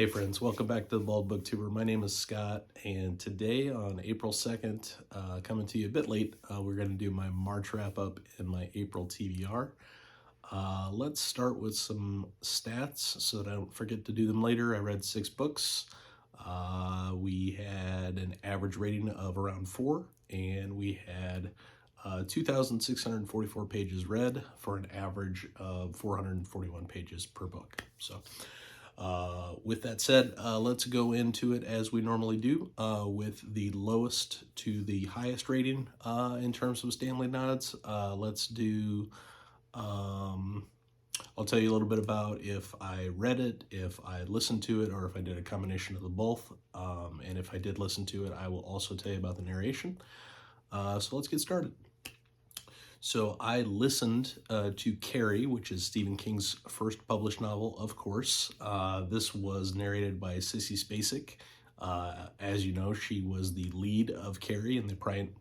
Hey friends, welcome back to the Bald Booktuber. My name is Scott, and today on April 2nd, coming to you a bit late, we're going to do my March wrap-up and my April TBR. Let's start with some stats so that I don't forget to do them later. I read 6 books. We had an average rating of around 4, and we had 2,644 pages read for an average of 441 pages per book. So with that said, let's go into it as we normally do, with the lowest to the highest rating in terms of Stanley nods. Let's do, I'll tell you a little bit about if I read it, if I listened to it, or if I did a combination of the both. And if I did listen to it, I will also tell you about the narration. So let's get started. So I listened to Carrie, which is Stephen King's first published novel, of course. This was narrated by Sissy Spacek. As you know, she was the lead of Carrie in the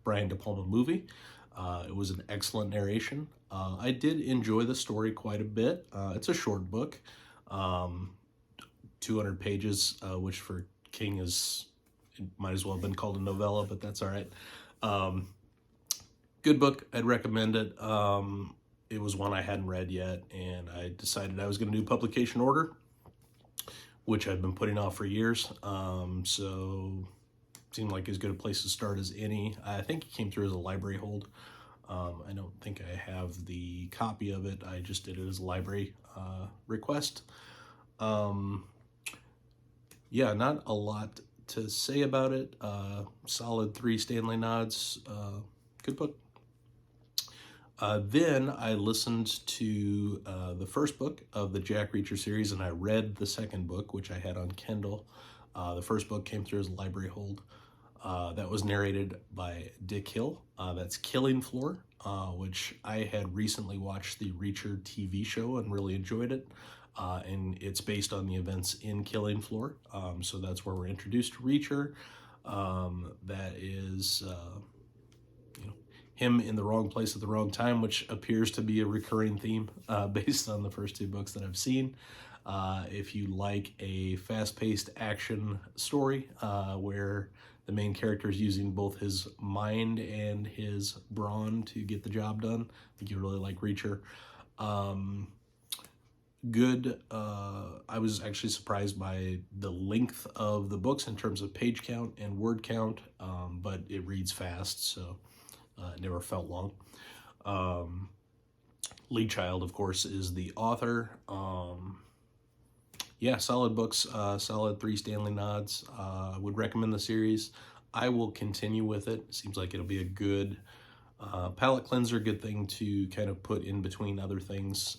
Brian De Palma movie. It was an excellent narration. I did enjoy the story quite a bit. It's a short book, 200 pages, which for King is, it might as well have been called a novella, but that's all right. Good book. I'd recommend it. It was one I hadn't read yet, and I decided I was going to do publication order, which I've been putting off for years. So it seemed like as good a place to start as any. I think it came through as a library hold. I don't think I have the copy of it. I just did it as a library request. Yeah, not a lot to say about it. Solid 3 Stanley nods. Good book. Then I listened to the first book of the Jack Reacher series, and I read the second book, which I had on Kindle. The first book came through as a library hold. That was narrated by Dick Hill. That's Killing Floor, which I had recently watched the Reacher TV show and really enjoyed it. And it's based on the events in Killing Floor. So that's where we're introduced to Reacher. That is... him in the wrong place at the wrong time, which appears to be a recurring theme based on the first 2 books that I've seen. If you like a fast-paced action story where the main character is using both his mind and his brawn to get the job done, I think you really like Reacher. Good. I was actually surprised by the length of the books in terms of page count and word count, but it reads fast, so it never felt long. Lee Child, of course, is the author. Yeah, solid books, solid 3 Stanley nods. I would recommend the series. I will continue with it. Seems like it'll be a good palate cleanser, good thing to kind of put in between other things.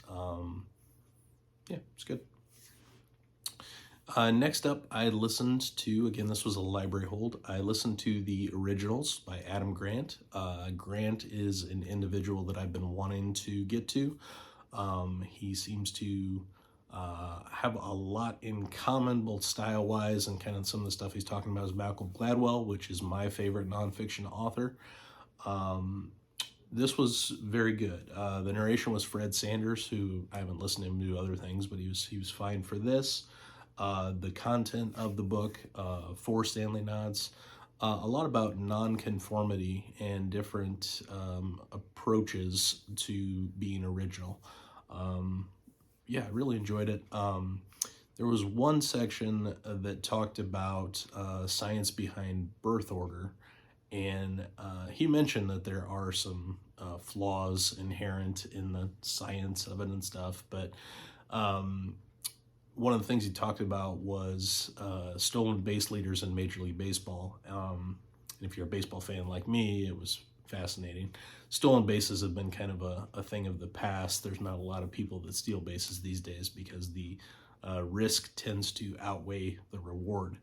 Yeah, it's good. Next up, I listened to, again, this was a library hold, I listened to the originals by Adam Grant. Grant is an individual that I've been wanting to get to. He seems to have a lot in common, both style-wise and kind of some of the stuff he's talking about is Malcolm Gladwell, which is my favorite nonfiction author. This was very good. The narration was Fred Sanders, who I haven't listened to him do other things, but he was fine for this. The content of the book, 4 Stanley nods, a lot about nonconformity and different approaches to being original. Yeah, I really enjoyed it. There was one section that talked about science behind birth order, and he mentioned that there are some flaws inherent in the science of it and stuff, but one of the things he talked about was stolen base leaders in Major League Baseball. And if you're a baseball fan like me, it was fascinating. Stolen bases have been kind of a thing of the past. There's not a lot of people that steal bases these days because the risk tends to outweigh the reward.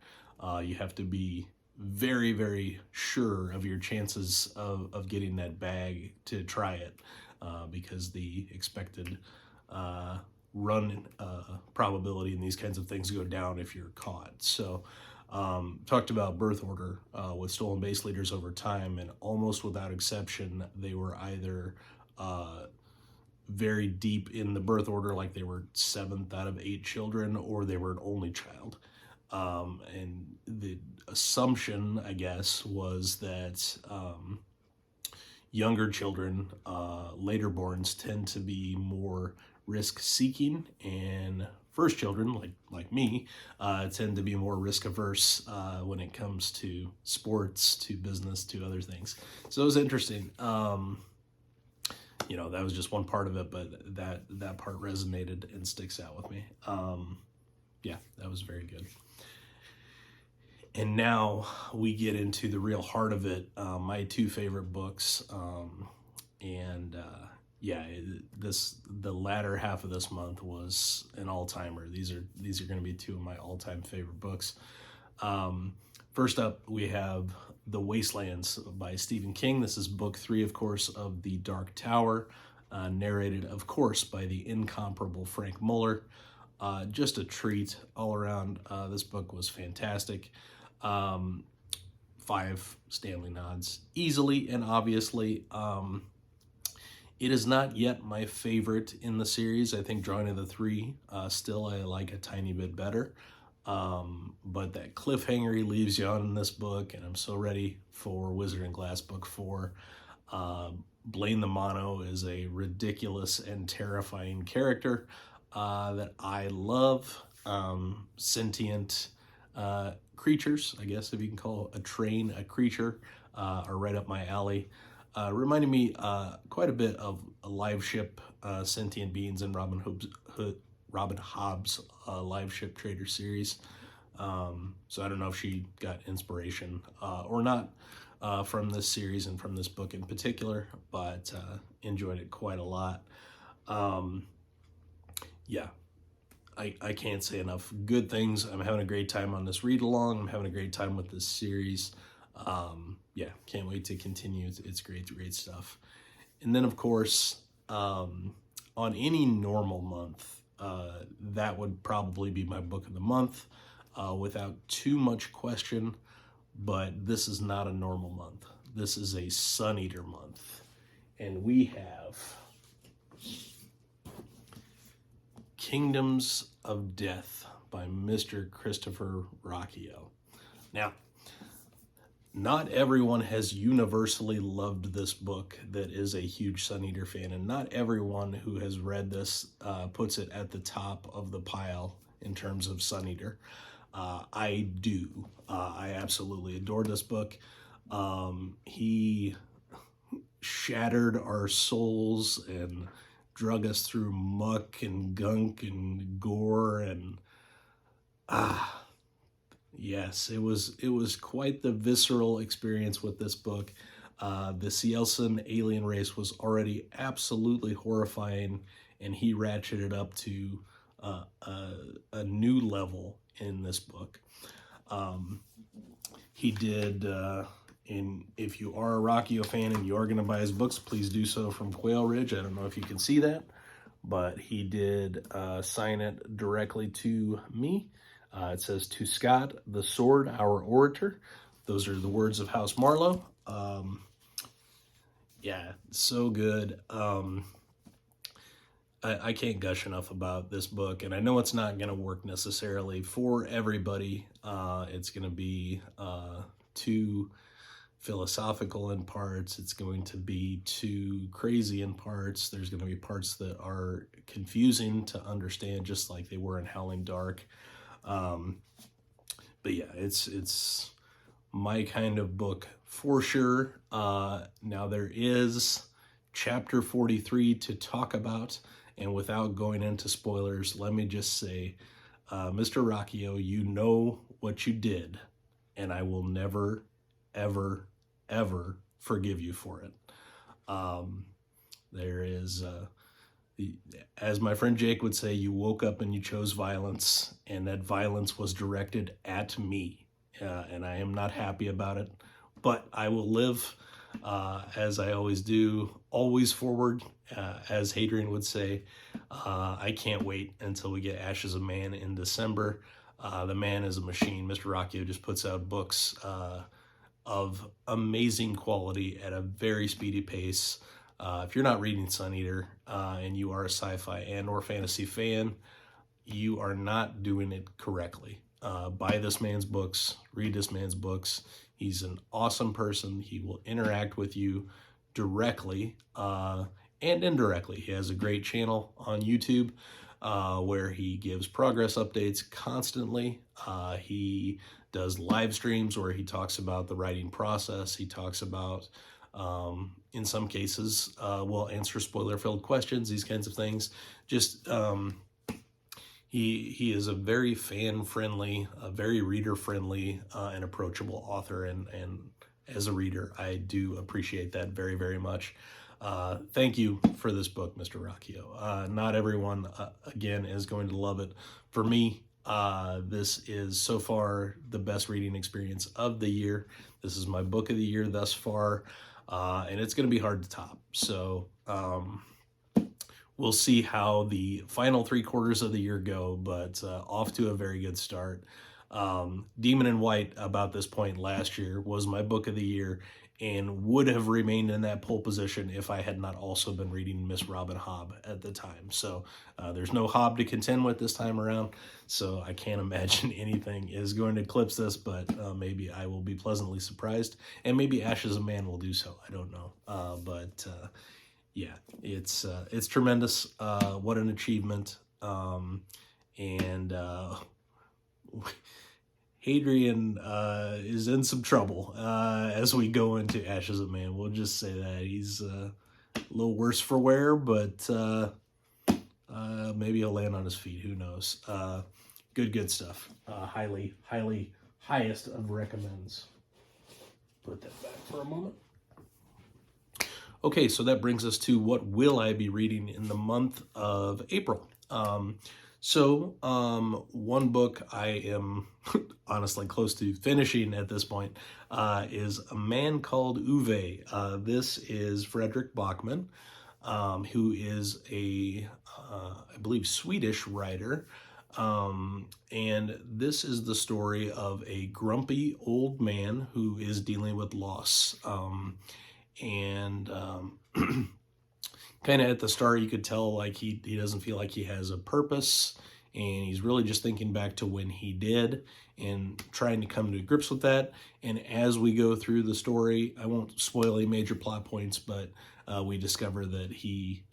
You have to be very, very sure of your chances of getting that bag to try it because the expected run probability in these kinds of things go down if you're caught. So talked about birth order with stolen base leaders over time, and almost without exception, they were either very deep in the birth order, like they were 7th out of 8 children, or they were an only child. And the assumption, I guess, was that younger children, later borns, tend to be more risk-seeking, and first children, like me, tend to be more risk-averse when it comes to sports, to business, to other things. So it was interesting. That was just one part of it, but that part resonated and sticks out with me. Yeah, that was very good. And now we get into the real heart of it. My two favorite books, the latter half of this month was an all-timer. These are going to be two of my all-time favorite books. First up, we have The Wastelands by Stephen King. This is book 3, of course, of The Dark Tower, narrated, of course, by the incomparable Frank Muller. Just a treat all around. This book was fantastic. 5 Stanley nods easily and obviously. It is not yet my favorite in the series. I think Drawing of the Three still I like a tiny bit better. But that cliffhanger he leaves you on in this book, and I'm so ready for Wizard and Glass book 4. Blaine the Mono is a ridiculous and terrifying character that I love. Sentient creatures, I guess if you can call a train a creature, are right up my alley. Reminded me quite a bit of a live ship, sentient beings in Robin Hobb's live ship trader series. So I don't know if she got inspiration or not from this series and from this book in particular, but enjoyed it quite a lot. Yeah, I can't say enough good things. I'm having a great time on this read along. I'm having a great time with this series. Yeah, can't wait to continue. It's great stuff. And then, of course, on any normal month, that would probably be my book of the month without too much question. But this is not a normal month. This is a Sun Eater month. And we have Kingdoms of Death by Mr. Christopher Rocchio. Now, not everyone has universally loved this book that is a huge Sun Eater fan, and not everyone who has read this puts it at the top of the pile in terms of Sun Eater. I do. I absolutely adore this book. He shattered our souls and drug us through muck and gunk and gore and yes, it was quite the visceral experience with this book. The Cielson alien race was already absolutely horrifying, and he ratcheted up to a new level in this book. He did, and if you are a Rocchio fan and you are going to buy his books, please do so from Quail Ridge. I don't know if you can see that, but he did sign it directly to me. It says, "To Scott, the Sword, our orator." Those are the words of House Marlowe. Yeah, so good. I can't gush enough about this book, and I know it's not going to work necessarily for everybody. It's going to be too philosophical in parts. It's going to be too crazy in parts. There's going to be parts that are confusing to understand, just like they were in Howling Dark. But yeah, it's my kind of book for sure. Now there is chapter 43 to talk about, and without going into spoilers, let me just say, Mr. Rocchio, you know what you did, and I will never, ever, ever forgive you for it. There is, as my friend Jake would say, you woke up and you chose violence, and that violence was directed at me, and I am not happy about it, but I will live, as I always do, always forward, as Hadrian would say. I can't wait until we get Ashes of Man in December. The man is a machine. Mr. Rocchio just puts out books of amazing quality at a very speedy pace. If you're not reading Sun Eater and you are a sci-fi and or fantasy fan, you are not doing it correctly. buy this man's books, read this man's books. He's an awesome person. He will interact with you directly and indirectly. He has a great channel on YouTube where he gives progress updates constantly. He does live streams where he talks about the writing process. He talks about, in some cases, will answer spoiler-filled questions, these kinds of things. Just he is a very fan-friendly, a very reader-friendly, and approachable author, and as a reader, I do appreciate that very, very much. Thank you for this book, Mr. Rocchio. Not everyone, again, is going to love it. For me, this is so far the best reading experience of the year. This is my book of the year thus far, and it's going to be hard to top. So we'll see how the final 3 quarters of the year go, but off to a very good start. Demon in White, about this point last year, was my book of the year and would have remained in that pole position if I had not also been reading Miss Robin Hobb at the time. So there's no Hobb to contend with this time around, so I can't imagine anything is going to eclipse this, but maybe I will be pleasantly surprised, and maybe Ashes of Man will do so. I don't know. Yeah, it's tremendous. What an achievement. And Hadrian is in some trouble as we go into Ashes of Man. We'll just say that he's a little worse for wear, but maybe he'll land on his feet. Who knows? Good stuff. Highest of recommends. Put that back for a moment. Okay, so that brings us to what will I be reading in the month of April. One book I am honestly close to finishing at this point is A Man Called Uwe. This is Fredrik Backman, who is a, I believe, Swedish writer. And this is the story of a grumpy old man who is dealing with loss. Kind of at the start, you could tell like he doesn't feel like he has a purpose, and he's really just thinking back to when he did and trying to come to grips with that. And as we go through the story, I won't spoil any major plot points, but we discover that he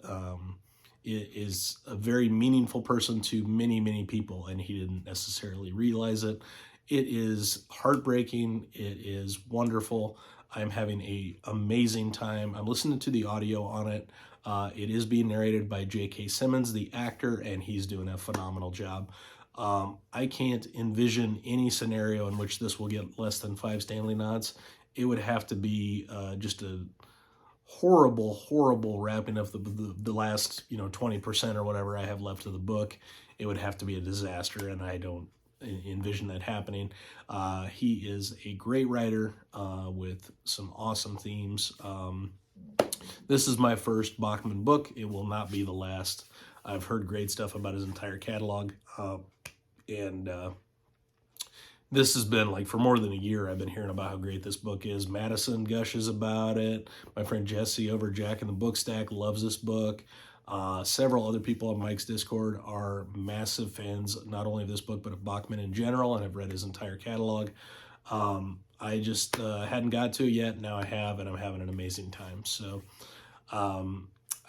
is a very meaningful person to many, many people, and he didn't necessarily realize it. It is heartbreaking. It is wonderful. I'm having an amazing time. I'm listening to the audio on it. It is being narrated by J.K. Simmons, the actor, and he's doing a phenomenal job. I can't envision any scenario in which this will get less than 5 Stanley nods. It would have to be just a horrible wrapping of the last 20% or whatever I have left of the book. It would have to be a disaster, and I don't envision that happening. He is a great writer with some awesome themes. This is my first Backman book. It will not be the last. I've heard great stuff about his entire catalog, and this has been like for more than a year I've been hearing about how great this book is. Madison gushes about it. My friend Jesse over Jack in the Book Stack loves this book. Several other people on Mike's Discord are massive fans, not only of this book, but of Backman in general, and have read his entire catalog. I just hadn't got to it yet. Now I have, and I'm having an amazing time. So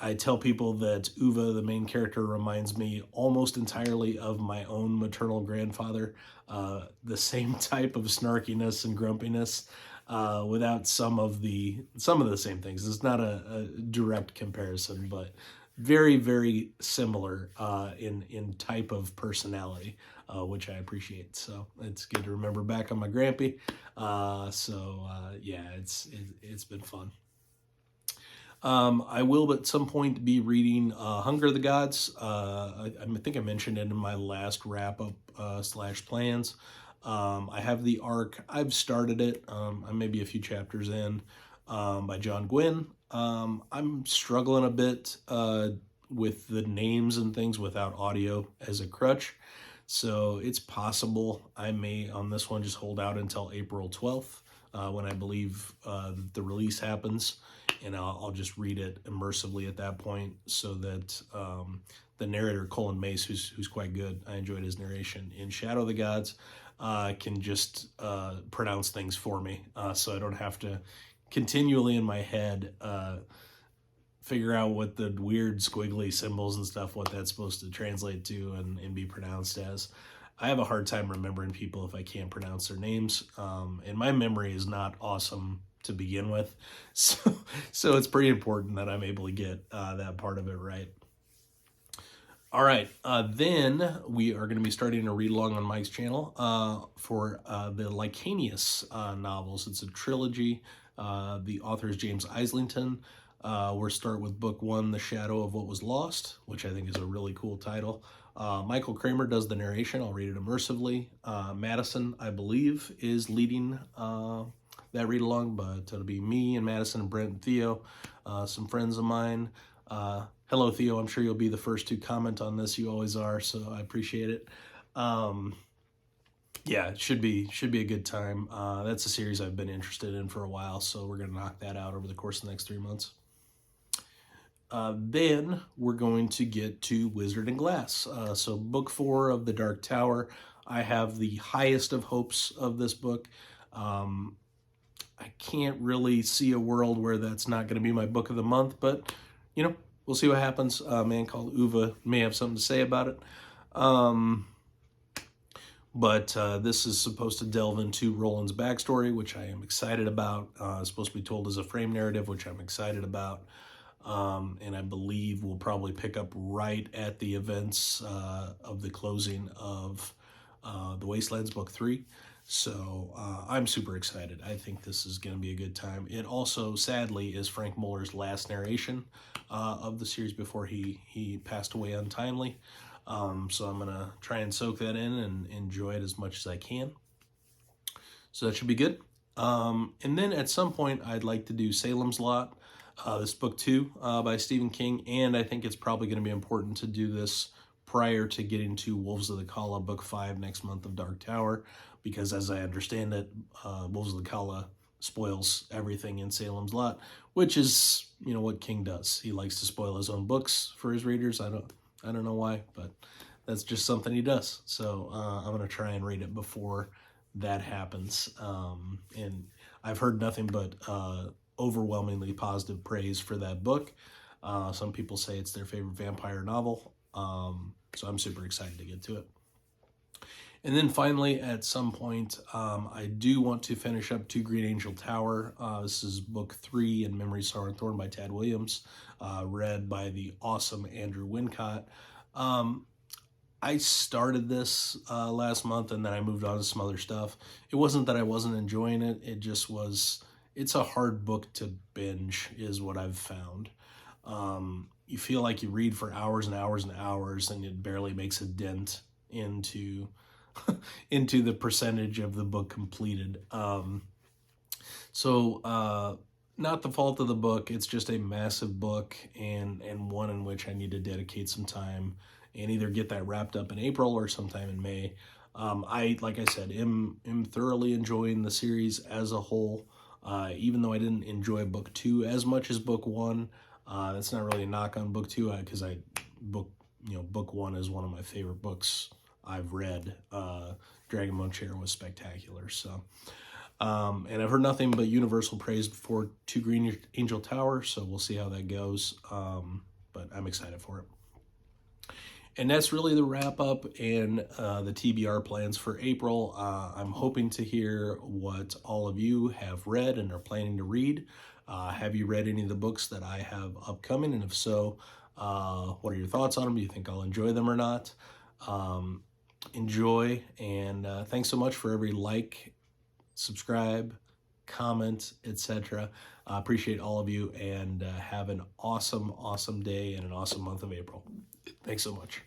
I tell people that Uwe, the main character, reminds me almost entirely of my own maternal grandfather. The same type of snarkiness and grumpiness, without some of the same things. It's not a direct comparison, but very, very similar in type of personality, which I appreciate. So it's good to remember back on my grampy. Yeah, it's been fun. I will at some point be reading Hunger of the Gods. I think I mentioned it in my last wrap-up / plans. I have the arc. I've started it. I'm maybe a few chapters in, by John Gwynn. I'm struggling a bit with the names and things without audio as a crutch. So it's possible I may, on this one, just hold out until April 12th, when I believe the release happens. And I'll just read it immersively at that point, so that the narrator, Colin Mace, who's quite good, I enjoyed his narration in Shadow of the Gods, can just pronounce things for me, so I don't have to continually in my head figure out what the weird squiggly symbols and stuff, what that's supposed to translate to and be pronounced as. I have a hard time remembering people if I can't pronounce their names, and my memory is not awesome to begin with, so it's pretty important that I'm able to get that part of it right. All right, then we are going to be starting a read along on Mike's channel for the Licanius novels. It's a trilogy. The author is James Islington. We'll start with book 1, The Shadow of What Was Lost, which I think is a really cool title. Michael Kramer does the narration. I'll read it immersively. Madison, I believe, is leading that read along, but it'll be me and Madison and Brent and Theo, some friends of mine. Hello, Theo. I'm sure you'll be the first to comment on this. You always are, so I appreciate it. Yeah, it should be a good time. That's a series I've been interested in for a while, so we're going to knock that out over the course of the next 3 months. Then we're going to get to Wizard and Glass. So book 4 of The Dark Tower. I have the highest of hopes of this book. I can't really see a world where that's not going to be my book of the month, but, you know, we'll see what happens. A man called Uva may have something to say about it. But this is supposed to delve into Roland's backstory, which I am excited about. It's supposed to be told as a frame narrative, which I'm excited about. And I believe we'll probably pick up right at the events of the closing of the Wastelands book 3. So I'm super excited. I think this is going to be a good time. It also, sadly, is Frank Muller's last narration of the series before he passed away untimely. So I'm going to try and soak that in and enjoy it as much as I can. So that should be good. And then at some point, I'd like to do Salem's Lot, this book 2 by Stephen King. And I think it's probably going to be important to do this prior to getting to Wolves of the Kala, book 5 next month of Dark Tower, because as I understand it, Wolves of the Kala spoils everything in Salem's Lot, which is, you know, what King does. He likes to spoil his own books for his readers. I don't know why, but that's just something he does. So I'm going to try and read it before that happens. And I've heard nothing but overwhelmingly positive praise for that book. Some people say it's their favorite vampire novel. So I'm super excited to get to it. And then finally, at some point, I do want to finish up To Green Angel Tower. This is book 3 in Memory, Sorrow, and Thorn by Tad Williams, read by the awesome Andrew Wincott. I started this last month, and then I moved on to some other stuff. It wasn't that I wasn't enjoying it. It just was, it's a hard book to binge, is what I've found. You feel like you read for hours and hours and hours, and it barely makes a dent into into the percentage of the book completed. So not the fault of the book. It's just a massive book, and one in which I need to dedicate some time and either get that wrapped up in April or sometime in May. Like I said, am thoroughly enjoying the series as a whole. Even though I didn't enjoy book 2 as much as book 1, that's not really a knock on book 2, because book 1 is one of my favorite books I've read. Dragonbone Chair was spectacular. So, and I've heard nothing but universal praise for To Green Angel Tower, so we'll see how that goes. But I'm excited for it. And that's really the wrap up and the TBR plans for April. I'm hoping to hear what all of you have read and are planning to read. Have you read any of the books that I have upcoming? And if so, what are your thoughts on them? Do you think I'll enjoy them or not? Enjoy, and thanks so much for every like, subscribe, comment, etc. Appreciate all of you, and have an awesome day and an awesome month of April. Thanks so much.